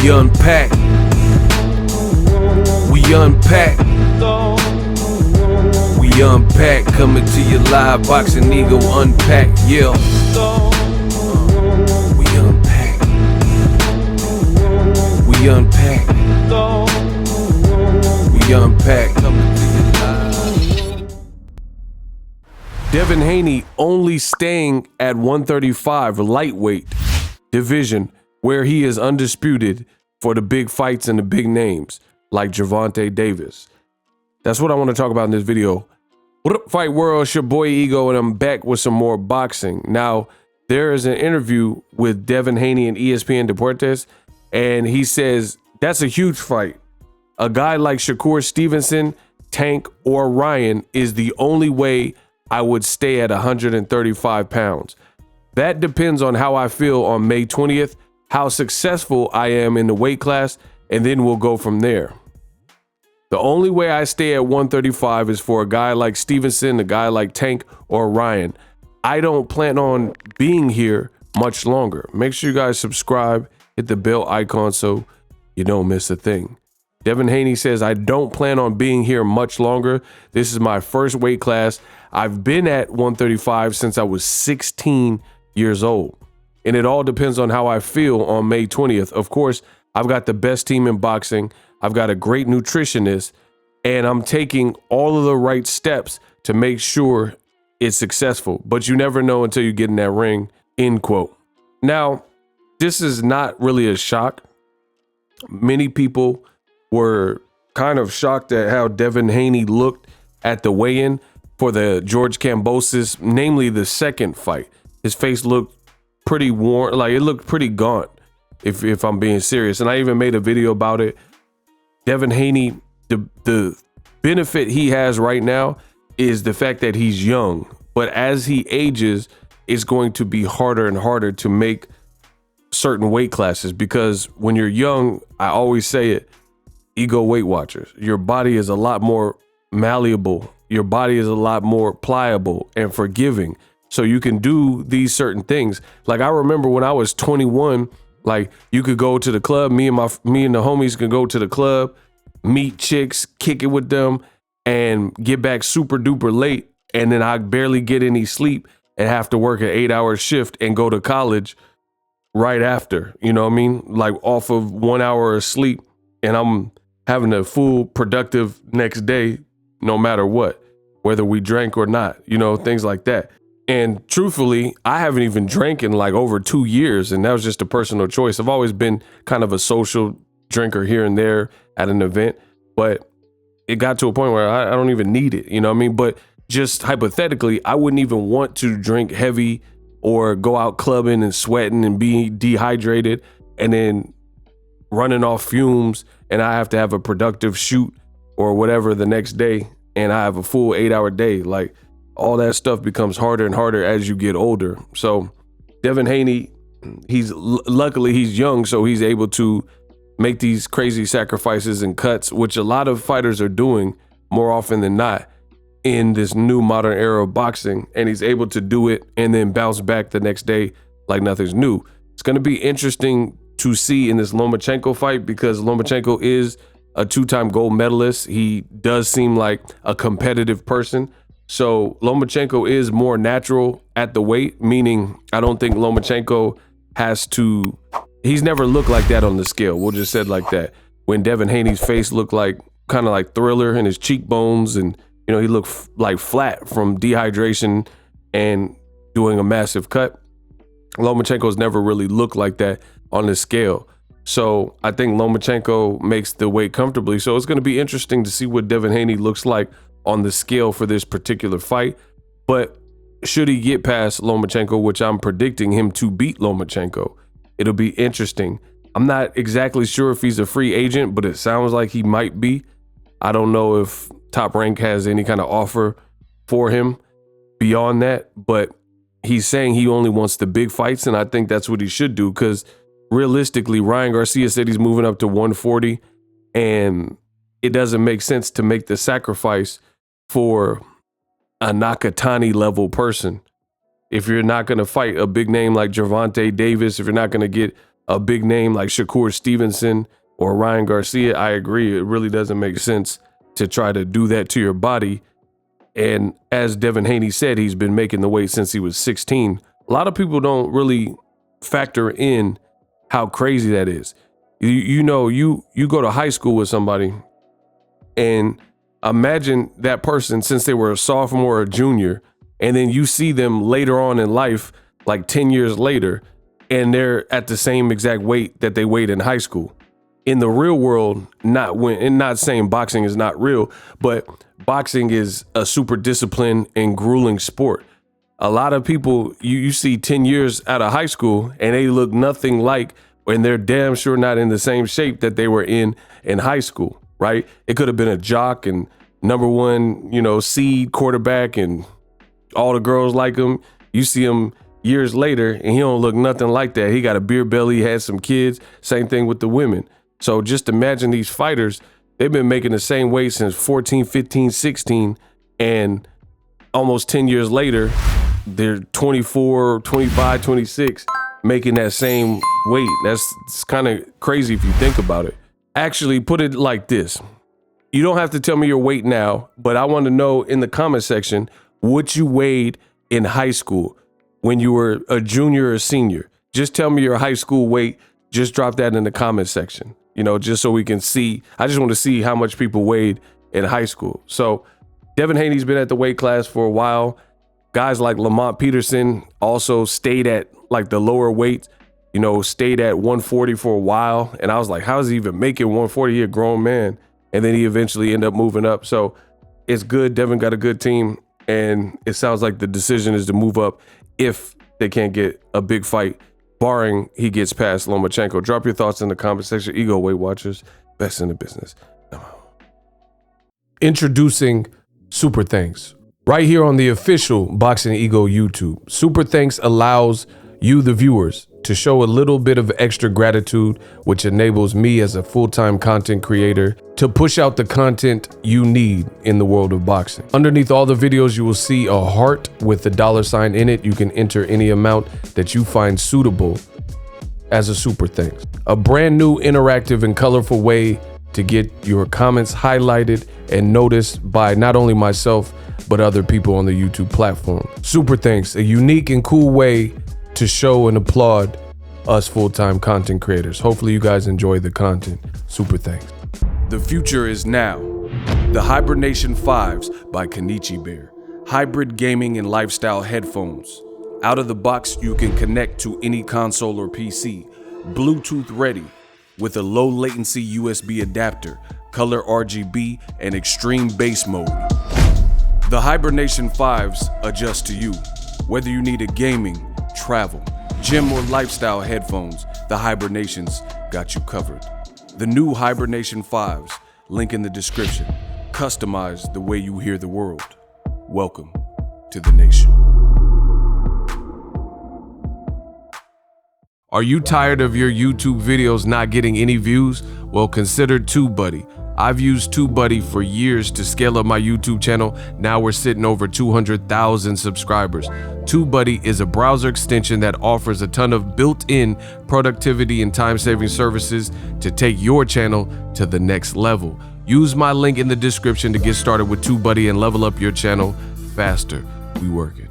unpack. We unpack. We unpack. Coming to you live, Boxingego unpack. Yeah. We unpack. We unpack. We unpack. Coming to you live. Devin Haney only staying at 135 lightweight division, where he is undisputed for the big fights and the big names like Gervonta Davis. That's what I want to talk about in this video. What up, Fight World? It's your boy Ego, and I'm back with some more boxing. Now, there is an interview with Devin Haney and ESPN Deportes, and he says that's a huge fight. A guy like Shakur Stevenson, Tank, or Ryan is the only way I would stay at 135 pounds. That depends on how I feel on May 20th, how successful I am in the weight class, and then we'll go from there. The only way I stay at 135 is for a guy like Stevenson, a guy like Tank, or Ryan. I don't plan on being here much longer. Make sure you guys subscribe, hit the bell icon so you don't miss a thing. Devin Haney says, I don't plan on being here much longer. This is my first weight class. I've been at 135 since I was 16 years old. And it all depends on how I feel on May 20th. Of course, I've got the best team in boxing. I've got a great nutritionist, and I'm taking all of the right steps to make sure it's successful. But you never know until you get in that ring, end quote. Now, this is not really a shock. Many people were kind of shocked at how Devin Haney looked at the weigh-in for the George Kambosos, namely the second fight. His face looked pretty worn, like it looked pretty gaunt, if I'm being serious. And I even made a video about it. Devin Haney, the benefit he has right now is the fact that he's young. But as he ages, it's going to be harder and harder to make certain weight classes, because when you're young, I always say it, Ego Weight Watchers, your body is a lot more malleable. Your body is a lot more pliable and forgiving. So you can do these certain things. Like I remember when I was 21, like you could go to the club, me and the homies could go to the club, meet chicks, kick it with them, and get back super duper late. And then I barely get any sleep and have to work an 8-hour shift and go to college right after, you know what I mean? Like off of 1 hour of sleep, and I'm having a full productive next day, no matter what, whether we drank or not, you know, things like that. And truthfully, I haven't even drank in like over 2 years, and that was just a personal choice. I've always been kind of a social drinker here and there at an event, but it got to a point where I don't even need it, you know what I mean? But just hypothetically, I wouldn't even want to drink heavy or go out clubbing and sweating and be dehydrated and then running off fumes, and I have to have a productive shoot or whatever the next day, and I have a full 8-hour day. Like, all that stuff becomes harder and harder as you get older. So Devin Haney, luckily he's young, so he's able to make these crazy sacrifices and cuts, which a lot of fighters are doing more often than not in this new modern era of boxing. And he's able to do it and then bounce back the next day like nothing's new. It's going to be interesting to see in this Lomachenko fight, because Lomachenko is a 2-time gold medalist. He does seem like a competitive person. So Lomachenko is more natural at the weight, meaning I don't think Lomachenko he's never looked like that on the scale. We'll just say it like that. When Devin Haney's face looked like kind of like Thriller, and his cheekbones, and you know, he looked like flat from dehydration and doing a massive cut. Lomachenko's never really looked like that on the scale. So I think Lomachenko makes the weight comfortably. So it's going to be interesting to see what Devin Haney looks like on the scale for this particular fight. But should he get past Lomachenko, which I'm predicting him to beat Lomachenko, it'll be interesting. I'm not exactly sure if he's a free agent, but it sounds like he might be. I don't know if Top Rank has any kind of offer for him beyond that, but he's saying he only wants the big fights, and I think that's what he should do, because realistically, Ryan Garcia said he's moving up to 140, and it doesn't make sense to make the sacrifice for a Nakatani level person. If you're not going to fight a big name like Gervonta Davis, if you're not going to get a big name like Shakur Stevenson or Ryan Garcia, I agree. It really doesn't make sense to try to do that to your body. And as Devin Haney said, he's been making the weight since he was 16. A lot of people don't really factor in how crazy that is. You go to high school with somebody and imagine that person since they were a sophomore or a junior, and then you see them later on in life, like 10 years later, and they're at the same exact weight that they weighed in high school. In the real world, not saying boxing is not real, but boxing is a super disciplined and grueling sport. A lot of people you see 10 years out of high school and they look nothing like, and they're damn sure not in the same shape that they were in high school, right? It could have been a jock and number one, seed quarterback and all the girls like him. You see him years later and he don't look nothing like that. He got a beer belly, had some kids, same thing with the women. So just imagine these fighters, they've been making the same weight since 14, 15, 16, and almost 10 years later, they're 24, 25, 26, making that same weight. It's kind of crazy if you think about it. Actually, put it like this. You don't have to tell me your weight now, but I want to know in the comment section what you weighed in high school when you were a junior or senior. Just tell me your high school weight. Just drop that in the comment section. Just so we can see. I just want to see how much people weighed in high school. So Devin Haney's been at the weight class for a while. Guys like Lamont Peterson also stayed at like the lower weight, stayed at 140 for a while. And I was like, how is he even making 140? He a grown man. And then he eventually ended up moving up. So it's good. Devin got a good team. And it sounds like the decision is to move up if they can't get a big fight, barring he gets past Lomachenko. Drop your thoughts in the comment section. Ego Weight Watchers, best in the business. Introducing Super Thanks. Right here on the official Boxing Ego YouTube. Super Thanks allows you, the viewers, to show a little bit of extra gratitude, which enables me as a full-time content creator to push out the content you need in the world of boxing. Underneath all the videos, you will see a heart with the $sign in it. You can enter any amount that you find suitable as a super thanks. A brand new interactive and colorful way to get your comments highlighted and noticed by not only myself, but other people on the YouTube platform. Super thanks, a unique and cool way to show and applaud us full-time content creators. Hopefully you guys enjoy the content. Super thanks. The future is now. The Hibernation 5s by Kenichi Bear. Hybrid gaming and lifestyle headphones. Out of the box, you can connect to any console or PC. Bluetooth ready with a low latency USB adapter, color RGB, and extreme bass mode. The Hibernation 5s adjust to you. Whether you need a gaming, travel, gym, or lifestyle headphones, the Hibernations got you covered. The new Hibernation 5s, link in the description. Customize the way you hear the world. Welcome to the nation. Are you tired of your YouTube videos not getting any views? Well, consider TubeBuddy. I've used TubeBuddy for years to scale up my YouTube channel. Now we're sitting over 200,000 subscribers. TubeBuddy is a browser extension that offers a ton of built-in productivity and time-saving services to take your channel to the next level. Use my link in the description to get started with TubeBuddy and level up your channel faster. We working.